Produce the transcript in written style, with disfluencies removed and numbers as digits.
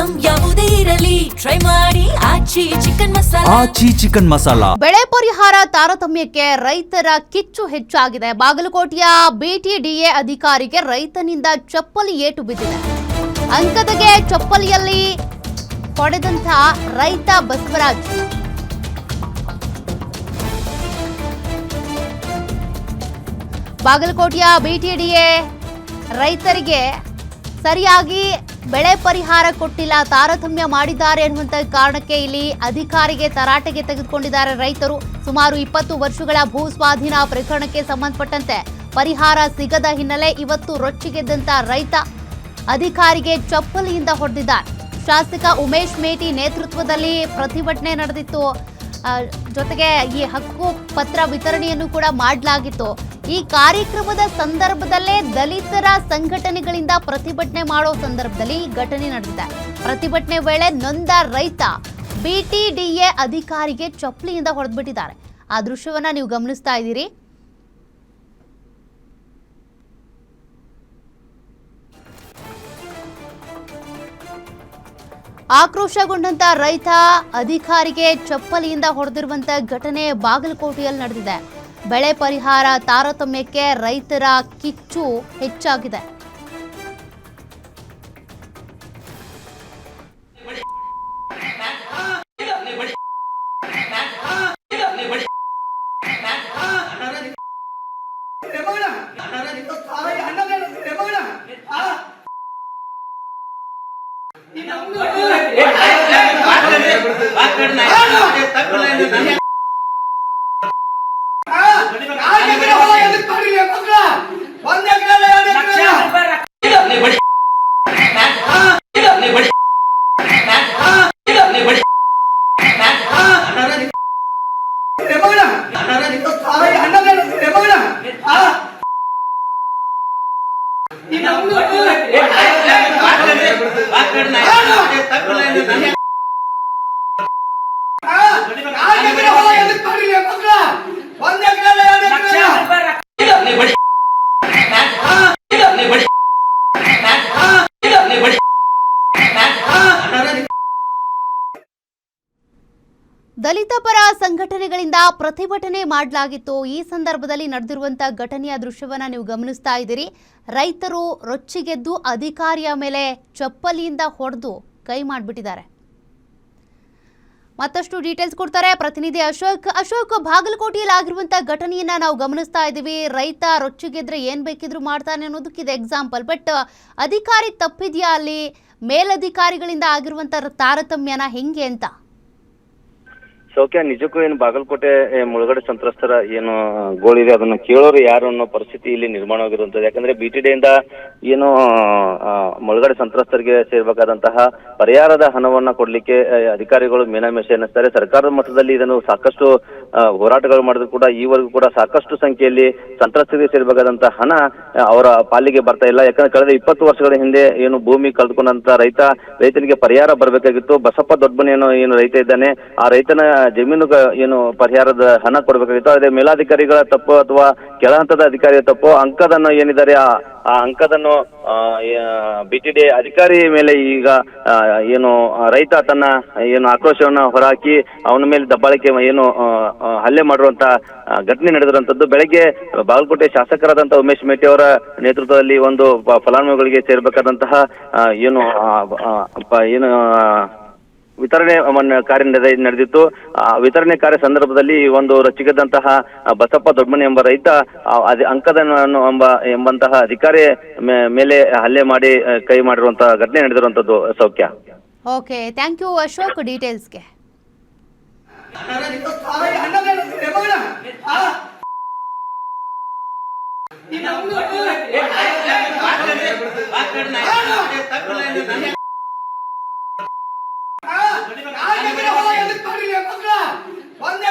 Item ಯಾವುದೇ ಇರಲಿ try ಮಾಡಿ ಆಚಿ ಚಿಕನ್ ಮಸಾಲಾ. ಬೆಳೆ ಪರಿಹಾರ ತಾರತಮ್ಯಕ್ಕೆ ರೈತರ ಕಿಚ್ಚು ಹೆಚ್ಚಾಗಿದೆ. ಬಾಗಲಕೋಟೆಯ ಬಿಟಿಡಿಎ ಅಧಿಕಾರಿಗೆ ರೈತನಿಂದ ಚಪ್ಪಲಿ ಏಟು ಬಿದ್ದಿದೆ. ಅಂಕದಗೆ ಚಪ್ಪಲಿಯಲ್ಲಿ ಹೊಡೆದಂತ ರೈತ ಬಸವರಾಜ್ ಬಾಗಲಕೋಟೆಯ ಬಿಟಿಡಿಎ ರೈತರಿಗೆ ಸರಿಯಾಗಿ ಬೆಳೆ ಪರಿಹಾರ ಕೊಟ್ಟಿಲ್ಲ, ತಾರತಮ್ಯ ಮಾಡಿದ್ದಾರೆ ಎನ್ನುವಂತ ಕಾರಣಕ್ಕೆ ಇಲ್ಲಿ ಅಧಿಕಾರಿಗೆ ತರಾಟೆಗೆ ತೆಗೆದುಕೊಂಡಿದ್ದಾರೆ ರೈತರು. ಸುಮಾರು 20 ವರ್ಷಗಳ ಭೂ ಸ್ವಾಧೀನ ಪ್ರಕರಣಕ್ಕೆ ಸಂಬಂಧಪಟ್ಟಂತೆ ಪರಿಹಾರ ಸಿಗದ ಹಿನ್ನೆಲೆ ಇವತ್ತು ರೊಚ್ಚಿಗೆದ್ದಂತ ರೈತ ಅಧಿಕಾರಿಗೆ ಚಪ್ಪಲಿಯಿಂದ ಹೊಡೆದಿದ್ದಾರೆ. ಶಾಸಕ ಉಮೇಶ್ ಮೇಟಿ ನೇತೃತ್ವದಲ್ಲಿ ಪ್ರತಿಭಟನೆ ನಡೆದಿತ್ತು. ಜೊತೆಗೆ ಈ ಹಕ್ಕು ಪತ್ರ ವಿತರಣೆಯನ್ನು ಕೂಡ ಮಾಡಲಾಗಿತ್ತು. ಈ ಕಾರ್ಯಕ್ರಮದ ಸಂದರ್ಭದಲ್ಲೇ ದಲಿತರ ಸಂಘಟನೆಗಳಿಂದ ಪ್ರತಿಭಟನೆ ಮಾಡೋ ಸಂದರ್ಭದಲ್ಲಿ ಘಟನೆ ನಡೆದಿದೆ. ಪ್ರತಿಭಟನೆ ವೇಳೆ ನೊಂದ ರೈತ ಬಿಟಿಡಿಎ ಅಧಿಕಾರಿಗೆ ಚಪ್ಪಲಿಯಿಂದ ಹೊಡೆದ್ಬಿಟ್ಟಿದ್ದಾರೆ. ಆ ದೃಶ್ಯವನ್ನ ನೀವು ಗಮನಿಸ್ತಾ ಇದ್ದೀರಿ. ಆಕ್ರೋಶಗೊಂಡಂತ ರೈತ ಅಧಿಕಾರಿಗೆ ಚಪ್ಪಲಿಯಿಂದ ಹೊಡೆದಿರುವಂತ ಘಟನೆ ಬಾಗಲಕೋಟೆಯಲ್ಲಿ ನಡೆದಿದೆ. ಬೆಳೆ ಪರಿಹಾರ ತಾರತಮ್ಯಕ್ಕೆ ರೈತರ ಕಿಚ್ಚು ಹೆಚ್ಚಾಗಿದೆ. ದಲಿತ ಪರ ಸಂಘಟನೆಗಳಿಂದ ಪ್ರತಿಭಟನೆ ಮಾಡಲಾಗಿತ್ತು. ಈ ಸಂದರ್ಭದಲ್ಲಿ ನಡೆದಿರುವಂತಹ ಘಟನೆಯ ದೃಶ್ಯವನ್ನ ನೀವು ಗಮನಿಸ್ತಾ ಇದ್ದೀರಿ. ರೈತರು ರೊಚ್ಚಿಗೆದ್ದು ಅಧಿಕಾರಿಯ ಮೇಲೆ ಚಪ್ಪಲಿಯಿಂದ ಹೊಡೆದು ಕೈ ಮಾಡಿಬಿಟ್ಟಿದ್ದಾರೆ. ಮತ್ತಷ್ಟು ಡೀಟೇಲ್ಸ್ ಕೊಡ್ತಾರೆ ಪ್ರತಿನಿಧಿ ಅಶೋಕ್. ಬಾಗಲಕೋಟೆಯಲ್ಲಿ ಆಗಿರುವಂತಹ ಘಟನೆಯನ್ನ ನಾವು ಗಮನಿಸ್ತಾ ಇದ್ದೀವಿ. ರೈತ ರೊಚ್ಚಿಗೆದ್ರೆ ಏನ್ ಬೇಕಿದ್ರು ಮಾಡ್ತಾನೆ ಅನ್ನೋದಕ್ಕಿದೆ ಎಕ್ಸಾಂಪಲ್. ಬಟ್ ಅಧಿಕಾರಿ ತಪ್ಪಿದ್ಯಾ ಅಲ್ಲಿ? ಮೇಲಧಿಕಾರಿಗಳಿಂದ ಆಗಿರುವಂತಹ ತಾರತಮ್ಯನ ಹೆಂಗೆ ಅಂತ? ಸೌಖ್ಯ, ನಿಜಕ್ಕೂ ಏನು ಬಾಗಲಕೋಟೆ ಮುಳುಗಡೆ ಸಂತ್ರಸ್ತರ ಏನು ಗೋಳಿದೆ ಅದನ್ನು ಕೇಳೋರು ಯಾರು ಅನ್ನೋ ಪರಿಸ್ಥಿತಿ ಇಲ್ಲಿ ನಿರ್ಮಾಣವಾಗಿರುವಂತದ್ದು. ಯಾಕಂದ್ರೆ ಬಿಟಿಡಿಯಿಂದ ಏನು ಮುಳುಗಡೆ ಸಂತ್ರಸ್ತರಿಗೆ ಸೇರ್ಬೇಕಾದಂತಹ ಪರಿಹಾರದ ಹಣವನ್ನ ಕೊಡ್ಲಿಕ್ಕೆ ಅಧಿಕಾರಿಗಳು ಮೀನಾಮೇಷ ಎನ್ನಿಸ್ತಾರೆ. ಸರ್ಕಾರದ ಮಟ್ಟದಲ್ಲಿ ಇದನ್ನು ಸಾಕಷ್ಟು ಹೋರಾಟಗಳು ಮಾಡಿದ್ರು ಕೂಡ ಈವರೆಗೂ ಕೂಡ ಸಾಕಷ್ಟು ಸಂಖ್ಯೆಯಲ್ಲಿ ಸಂತ್ರಸ್ತರಿಗೆ ಸೇರ್ಬೇಕಾದಂತಹ ಹಣ ಅವರ ಪಾಲಿಗೆ ಬರ್ತಾ ಇಲ್ಲ. ಯಾಕಂದ್ರೆ ಕಳೆದ 20 ವರ್ಷಗಳ ಹಿಂದೆ ಏನು ಭೂಮಿ ಕಳೆದುಕೊಂಡಂತ ರೈತನಿಗೆ ಪರಿಹಾರ ಬರಬೇಕಾಗಿತ್ತು. ಬಸಪ್ಪ ದೊಡ್ಡಮನಿ ಏನು ರೈತ ಇದ್ದಾನೆ, ಆ ರೈತನ ಜಮೀನು ಏನು ಪರಿಹಾರದ ಹಣ ಕೊಡಬೇಕಾಗಿತ್ತು. ಅದೇ ಮೇಲಾಧಿಕಾರಿಗಳ ತಪ್ಪು ಅಥವಾ ಕೆಳ ಹಂತದ ಅಧಿಕಾರಿಯ ತಪ್ಪು. ಅಂಕದನ್ನು ಏನಿದ್ದಾರೆ ಆ ಅಂಕದನ್ನು ಬಿಟಿಡಿ ಅಧಿಕಾರಿ ಮೇಲೆ ಈಗ ಏನು ರೈತ ತನ್ನ ಏನು ಆಕ್ರೋಶವನ್ನ ಹೊರಹಾಕಿ ಅವನ ಮೇಲೆ ದಬ್ಬಾಳಿಕೆ ಏನು ಹಲ್ಲೆ ಮಾಡಿರುವಂತ ಘಟನೆ ನಡೆದಿರುವಂತದ್ದು. ಬೆಳಗ್ಗೆ ಬಾಗಲಕೋಟೆ ಶಾಸಕರಾದಂತಹ ಉಮೇಶ್ ಮೇಟಿ ಅವರ ನೇತೃತ್ವದಲ್ಲಿ ಒಂದು ಫಲಾನುಭವಿಗಳಿಗೆ ಸೇರ್ಬೇಕಾದಂತಹ ಏನು ವಿತರಣೆ ಕಾರ್ಯ ನಡೆದಿತ್ತು. ವಿತರಣೆ ಕಾರ್ಯ ಸಂದರ್ಭದಲ್ಲಿ ಒಂದು ರಚಿಸಿದಂತಹ ಬಸಪ್ಪ ದೊಡ್ಡಮನಿ ಎಂಬ ರೈತ ಅಂಕದನ್ನು ಎಂಬಂತಹ ಅಧಿಕಾರಿ ಮೇಲೆ ಹಲ್ಲೆ ಮಾಡಿ ಕೈ ಮಾಡಿರುವಂತಹ ಘಟನೆ ನಡೆದಿರುವಂತದ್ದು. ಸೌಖ್ಯ. ಓಕೆ, ಥ್ಯಾಂಕ್ ಯು ಅಶೋಕ್ ಡೀಟೇಲ್ಸ್ಗೆ. ಒಂದೇ